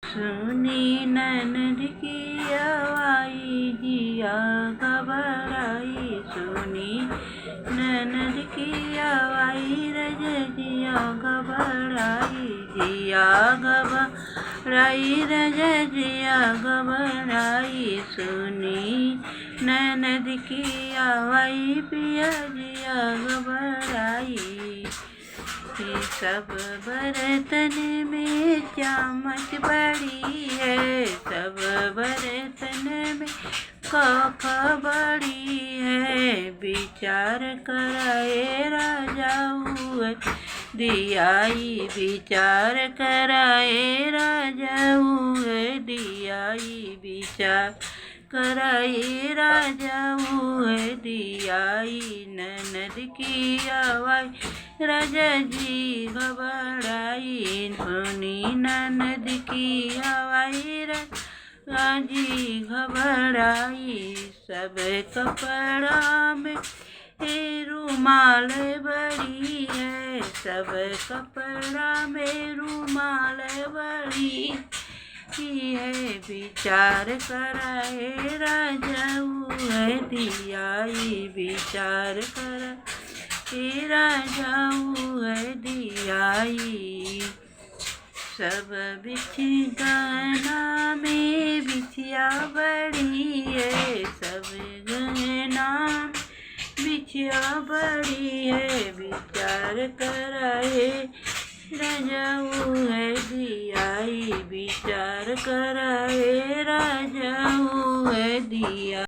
सुनी ननद की आवाई जिया घबराई। सुनी ननद की आवाई रजिया घबराई। जिया घबराई रजिया घबराई। सुनी ननद की आवाई पिया जिया घबराई। सब बर्तन में चामच बड़ी है। सब बर्तन में कप बड़ी है। विचार कराए राजा हुए दियाई। विचार कराए राजा हुए दियाई। विचार कराए राजा हुए दियाई। ननद की आवाज़ राजा जी घबराई। सुनी ननद की आवाज़ राजा जी घबराई। सब कपड़ा में रुमाल बड़ी है। सब कपड़ा में रुमाल बड़ी है। विचार कराए राजा हुए दियाई। विचार कराए राजा हुए दियाई। सब गहना में बिछिया बड़ी है। सब गहना बिछिया बड़ी है। विचार कराए राजा हुए दियाई। विचार कराए राजा हुए दिया।